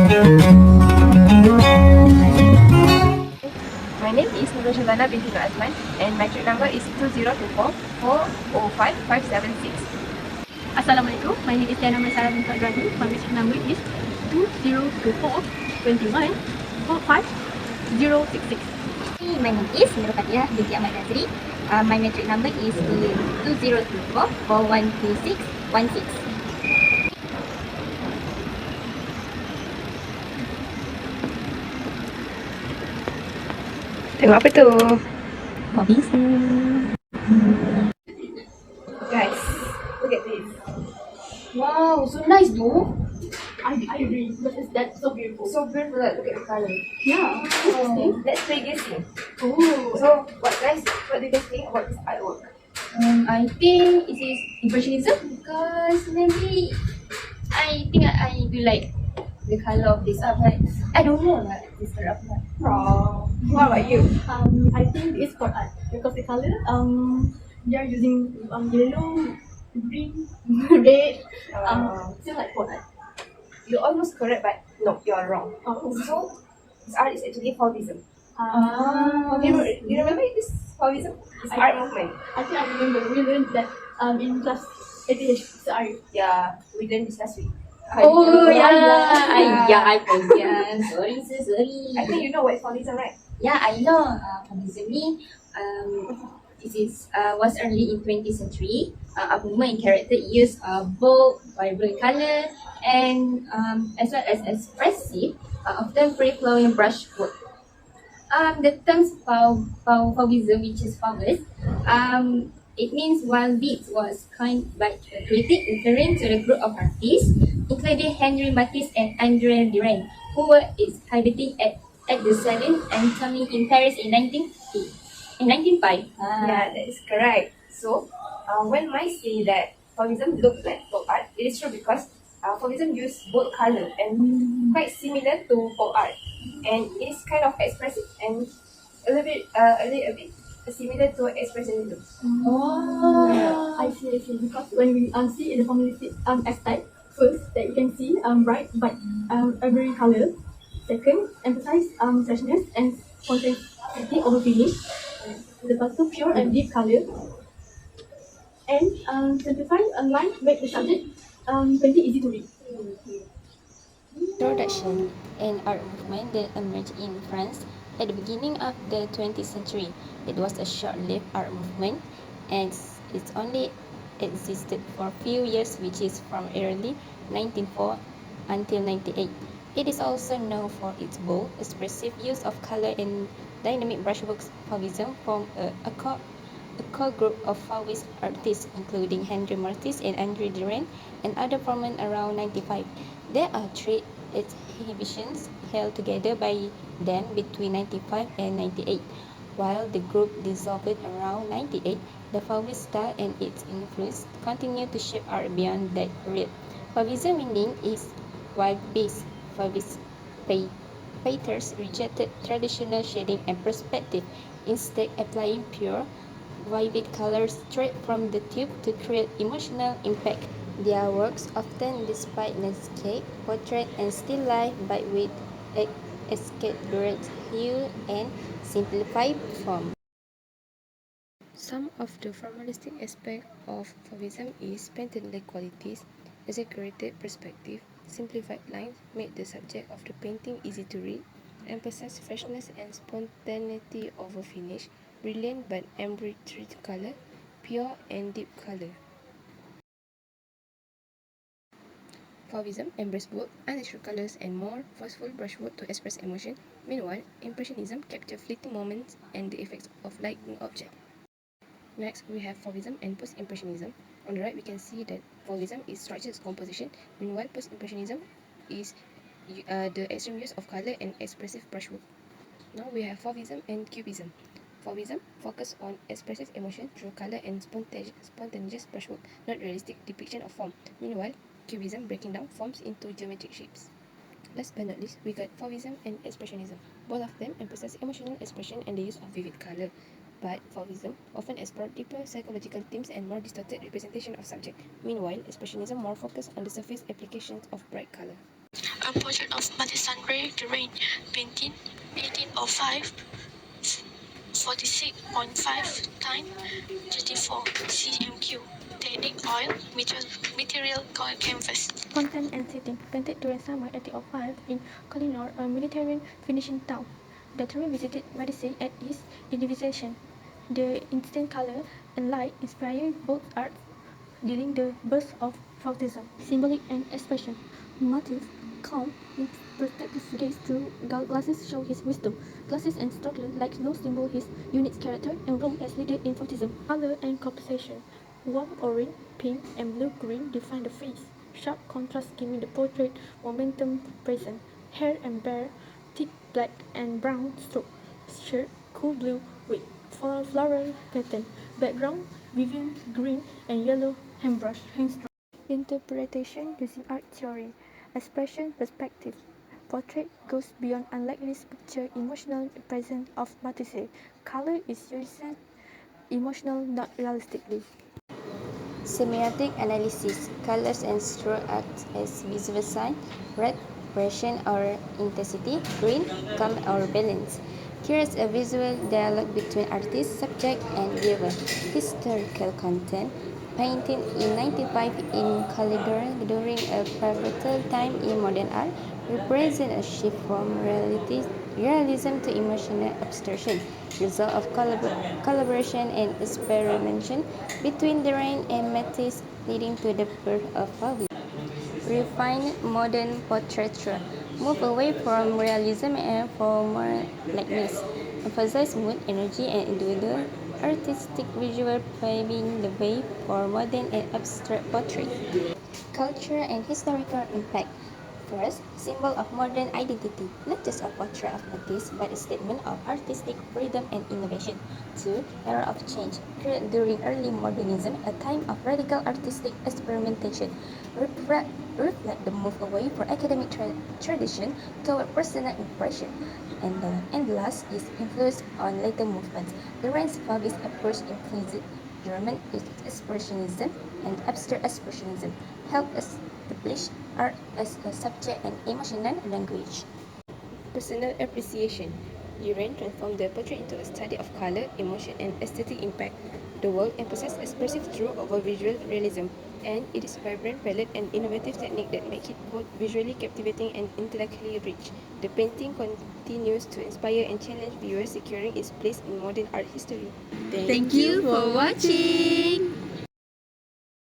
My name is Nurul Shazana binti Nur Azman and my trade number is 2024 405 576. Assalamualaikum. My name is Diana Maisara binti Ibrahim. My metric number is 2024 21 45066. My name is Nurul Fatia binti Ahmad Nazri. My metric number is 2024 412616. Tengok apa tu? Fauvism. Guys, look at this. Wow, so nice though. I agree. That's so beautiful. So beautiful, look at the color. Yeah. Let's play this game. Oh. So, what do you guys think about this artwork? I think it is impressionism because maybe I think I do like the color of this art, but I don't know like this color of art. Oh, what about you? I think it's for art because the color they are using yellow, green, red. Seems like for art. You're almost correct, but no, you're wrong. Oh. So, this art is actually Fauvism. Ah. You remember this Fauvism? It's art movement. I think I remember we learned that in class 8H. Sorry. Yeah, we learned this last week. Oh yeah, Yeah. I forget. Sorry, sorry. I think you know what is Fauvism, right? Yeah, I know. Fauvism ni, it is was early in 20th century. A movement in character used bold, vibrant color and as well as expressive, often free-flowing brushwork. The terms Fauvism, which is Fauves, it means wild beats was coined by a critic referring to the group of artists, including Henri Matisse and André Derain, who were exhibiting at the Salon Antony in Paris in 1905. Yeah, that is correct. So, when I say that Fauvism looks like folk art, it is true because Fauvism use bold color and quite similar to folk art, and it is kind of expressive and a little bit similar to expressionism. Oh, I see. Because when we see in the formalistic aspect, first that you can see bright but every color. Second, emphasize freshness and spontaneity over finish. Lepas tu pure and deep color. And simplify line make the subject pretty easy to read. Introduction: an art movement that emerged in France at the beginning of the 20th century. It was a short-lived art movement and it only existed for a few years, which is from early 1904 until 98. It is also known for its bold, expressive use of color and dynamic brushworks. Fauvism formed a core group of Fauvist artists, including Henri Matisse and André Derain, and other formed around 95. There are three exhibitions held together by them between 95 and 98. While the group dissolved around 98, the Fauvist style and its influence continued to shape art beyond that period. Fauvism meaning is wild-based. Fauvist painters rejected traditional shading and perspective, instead applying pure, vivid colors straight from the tube to create emotional impact. Their works often display landscape, portrait, and still life, but with exaggerate hue and simplified form. Some of the formalistic aspects of Fauvism is painted-like qualities, exaggerated perspective, simplified lines make the subject of the painting easy to read, emphasize freshness and spontaneity over finish, brilliant but embroidered color, pure and deep color. Fauvism embraced both unnatural colors and more forceful brushwork to express emotion. Meanwhile, Impressionism captured fleeting moments and the effects of light in objects. Next, we have Fauvism and Post-Impressionism. On the right, we can see that Fauvism is structured composition, meanwhile Post-Impressionism is the extreme use of color and expressive brushwork. Now we have Fauvism and Cubism. Fauvism focus on expressive emotion through color and spontaneous brushwork, not realistic depiction of form. Meanwhile, Cubism breaking down forms into geometric shapes. Last but not least, we got Fauvism and Expressionism. Both of them emphasize emotional expression and the use of vivid color. But Fauvism often explored deeper psychological themes and more distorted representation of subject. Meanwhile, Expressionism more focused on the surface applications of bright color. A portrait of Matisse Andre Derain, painting 1805, 46.5 time 34 cmq. Technique oil, material canvas. Content and setting. Painted during summer 1805 in Kolinor, a military finishing town. The three visited Matisse at his individuation. The instant color and light inspired both arts during the birth of Fauvism. Symbolic and expression. Motif. Calm, introspective gaze through glasses show his wisdom. Glasses and structure like no symbol his unique character and role as leader in Fauvism. Color and composition. Warm orange, pink, and blue-green define the face. Sharp contrast giving the portrait momentum present. Hair and bear, thick black and brown stroke. Shirt, cool blue with floral pattern. Background, vivid green and yellow handbrush. Interpretation using art theory. Expression perspective. Portrait goes beyond unlikely picture emotional presence of Matisse. Color is usually emotional, not realistically. Semiotic analysis. Colors and stroke act as visual sign. Red, passion or intensity. Green, calm or balance. Creates a visual dialogue between artist, subject, and viewer. Historical content. Painted in 95 in Caligari during a pivotal time in modern art, represent a shift from realism to emotional abstraction, result of collaboration and experimentation between Derain and Matisse, leading to the birth of Fauvism. Refined modern portraiture, move away from realism and formalities, emphasize mood, energy, and individual artistic visual, paving the way for modern and abstract portrait. Culture and historical impact. First, symbol of modern identity, not just a portrait of Matisse, but a statement of artistic freedom and innovation. Two, era of change, created during early modernism, a time of radical artistic experimentation, reflect the move away from academic tradition toward personal impression. And last is influence on later movements. The Rance Fauvism approach includes German expressionism and abstract expressionism, help establish art as a subject and emotional language. Personal appreciation. Derain transformed the portrait into a study of color, emotion, and aesthetic impact. The work emphasizes expressive truth over visual realism, and it is a vibrant palette and innovative technique that make it both visually captivating and intellectually rich. The painting continues to inspire and challenge viewers, securing its place in modern art history. Thank you for watching.